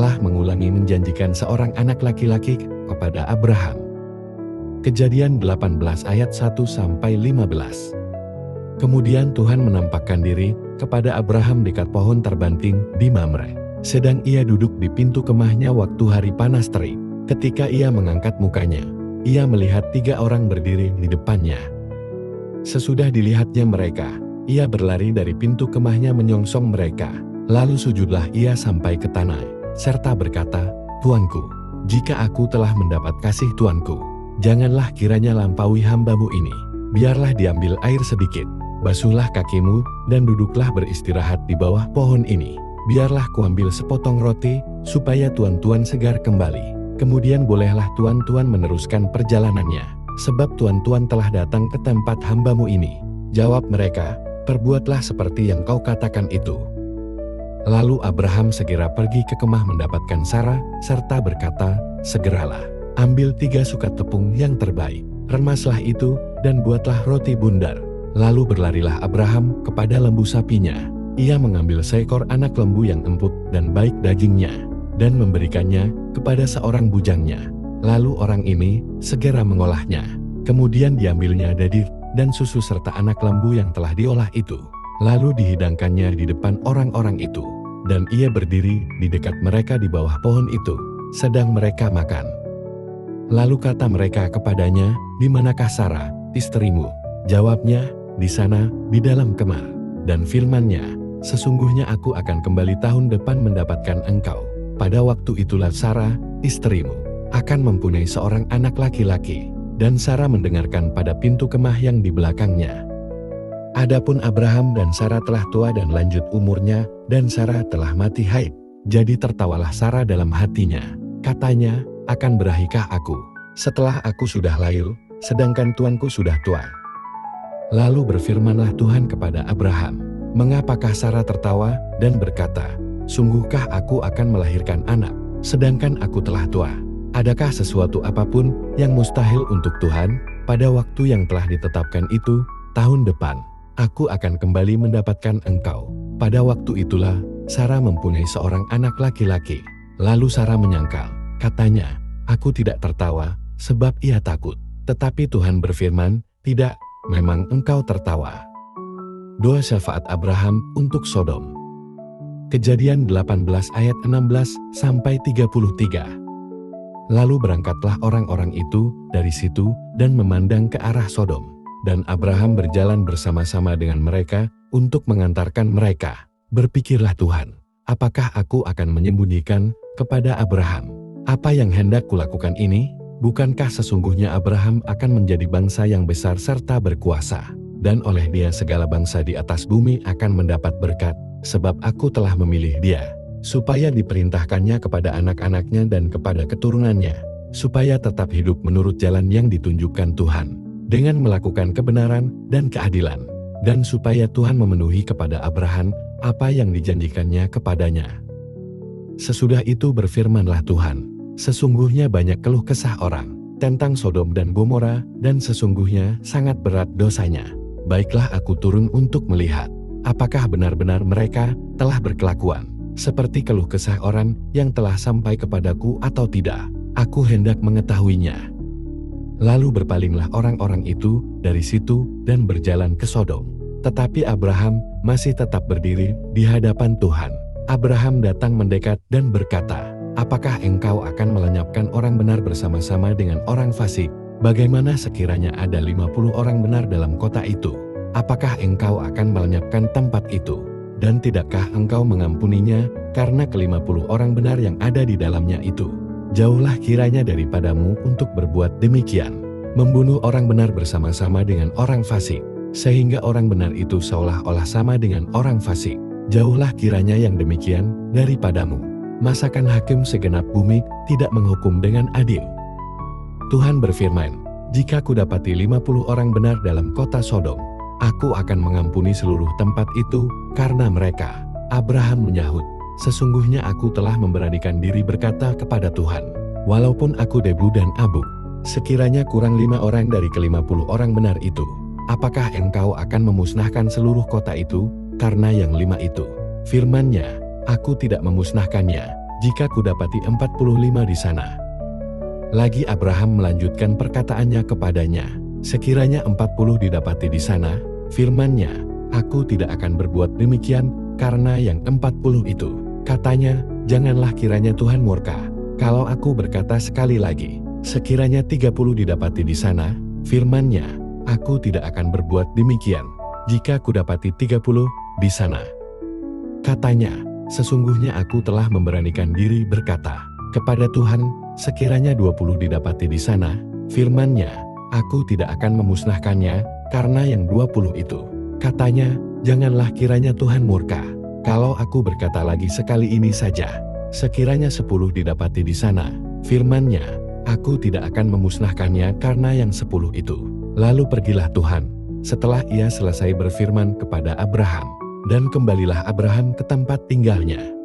Allah mengulangi menjanjikan seorang anak laki-laki kepada Abraham. Kejadian 18 ayat 1-15. Kemudian Tuhan menampakkan diri kepada Abraham dekat pohon terbanting di Mamre. Sedang ia duduk di pintu kemahnya waktu hari panas terik. Ketika ia mengangkat mukanya, ia melihat 3 orang berdiri di depannya. Sesudah dilihatnya mereka, ia berlari dari pintu kemahnya menyongsong mereka. Lalu sujudlah ia sampai ke tanah, serta berkata, "Tuanku, jika aku telah mendapat kasih Tuanku, janganlah kiranya lampaui hambamu ini. Biarlah diambil air sedikit, basuhlah kakimu, dan duduklah beristirahat di bawah pohon ini. Biarlah kuambil sepotong roti, supaya tuan-tuan segar kembali. Kemudian bolehlah tuan-tuan meneruskan perjalanannya, sebab tuan-tuan telah datang ke tempat hambamu ini." Jawab mereka, "Perbuatlah seperti yang kau katakan itu." Lalu Abraham segera pergi ke kemah mendapatkan Sarah, serta berkata, "Segeralah, ambil 3 sukat tepung yang terbaik, remaslah itu, dan buatlah roti bundar." Lalu berlarilah Abraham kepada lembu sapinya. Ia mengambil seekor anak lembu yang empuk dan baik dagingnya, dan memberikannya kepada seorang bujangnya. Lalu orang ini segera mengolahnya. Kemudian diambilnya daging dan susu serta anak lembu yang telah diolah itu. Lalu dihidangkannya di depan orang-orang itu. Dan ia berdiri di dekat mereka di bawah pohon itu, sedang mereka makan. Lalu kata mereka kepadanya, "Di manakah Sarah, istrimu?" Jawabnya, "Di sana, di dalam kemah." Dan firman-Nya, "Sesungguhnya aku akan kembali tahun depan mendapatkan engkau. Pada waktu itulah Sarah, istrimu, akan mempunyai seorang anak laki-laki." Dan Sarah mendengarkan pada pintu kemah yang di belakangnya. Adapun Abraham dan Sarah telah tua dan lanjut umurnya, dan Sarah telah mati haid. Jadi tertawalah Sarah dalam hatinya. Katanya, "Akan berahikah aku setelah aku sudah layu, sedangkan tuanku sudah tua?" Lalu berfirmanlah Tuhan kepada Abraham, "Mengapakah Sarah tertawa dan berkata, 'Sungguhkah aku akan melahirkan anak, sedangkan aku telah tua?' Adakah sesuatu apapun yang mustahil untuk Tuhan? Pada waktu yang telah ditetapkan itu, tahun depan, aku akan kembali mendapatkan engkau." Pada waktu itulah, Sarah mempunyai seorang anak laki-laki. Lalu Sarah menyangkal, katanya, "Aku tidak tertawa, sebab ia takut." Tetapi Tuhan berfirman, "Tidak, memang engkau tertawa." Doa syafaat Abraham untuk Sodom. Kejadian 18 ayat 16-33. Lalu berangkatlah orang-orang itu dari situ dan memandang ke arah Sodom. Dan Abraham berjalan bersama-sama dengan mereka untuk mengantarkan mereka. Berpikirlah Tuhan, apakah aku akan menyembunyikan kepada Abraham apa yang hendak kulakukan ini? Bukankah sesungguhnya Abraham akan menjadi bangsa yang besar serta berkuasa, dan oleh dia segala bangsa di atas bumi akan mendapat berkat, sebab aku telah memilih dia, supaya diperintahkannya kepada anak-anaknya dan kepada keturunannya, supaya tetap hidup menurut jalan yang ditunjukkan Tuhan, dengan melakukan kebenaran dan keadilan, dan supaya Tuhan memenuhi kepada Abraham apa yang dijanjikannya kepadanya." Sesudah itu berfirmanlah Tuhan, "Sesungguhnya banyak keluh kesah orang tentang Sodom dan Gomora, dan sesungguhnya sangat berat dosanya. Baiklah aku turun untuk melihat, apakah benar-benar mereka telah berkelakuan seperti keluh kesah orang yang telah sampai kepadaku atau tidak. Aku hendak mengetahuinya." Lalu berpalinglah orang-orang itu dari situ dan berjalan ke Sodom. Tetapi Abraham masih tetap berdiri di hadapan Tuhan. Abraham datang mendekat dan berkata, "Apakah engkau akan melenyapkan orang benar bersama-sama dengan orang fasik? Bagaimana sekiranya ada 50 orang benar dalam kota itu? Apakah engkau akan melenyapkan tempat itu? Dan tidakkah engkau mengampuninya karena ke-50 orang benar yang ada di dalamnya itu? Jauhlah kiranya daripadamu untuk berbuat demikian, membunuh orang benar bersama-sama dengan orang fasik, sehingga orang benar itu seolah-olah sama dengan orang fasik. Jauhlah kiranya yang demikian daripadamu. Masakan hakim segenap bumi tidak menghukum dengan adil?" Tuhan berfirman, "Jika kudapati 50 orang benar dalam kota Sodom, aku akan mengampuni seluruh tempat itu karena mereka." Abraham menyahut, "Sesungguhnya aku telah memberanikan diri berkata kepada Tuhan, walaupun aku debu dan abu, sekiranya kurang 5 orang dari ke-50 orang benar itu, apakah engkau akan memusnahkan seluruh kota itu karena yang 5 itu?" Firman-Nya, "Aku tidak memusnahkannya, jika kudapati 45 di sana. Lagi Abraham melanjutkan perkataannya kepadanya, sekiranya 40 didapati di sana, firman-Nya, aku tidak akan berbuat demikian karena yang 40 itu. Katanya, janganlah kiranya Tuhan murka, kalau aku berkata sekali lagi, sekiranya 30 didapati di sana, firman-Nya, aku tidak akan berbuat demikian, jika kudapati 30 di sana. Katanya, sesungguhnya aku telah memberanikan diri berkata kepada Tuhan, sekiranya 20 didapati di sana, firman-Nya, aku tidak akan memusnahkannya, karena yang 20 itu. Katanya, janganlah kiranya Tuhan murka, kalau aku berkata lagi sekali ini saja, sekiranya 10 didapati di sana, firman-Nya, aku tidak akan memusnahkannya karena yang 10 itu. Lalu pergilah Tuhan, setelah ia selesai berfirman kepada Abraham, dan kembalilah Abraham ke tempat tinggalnya.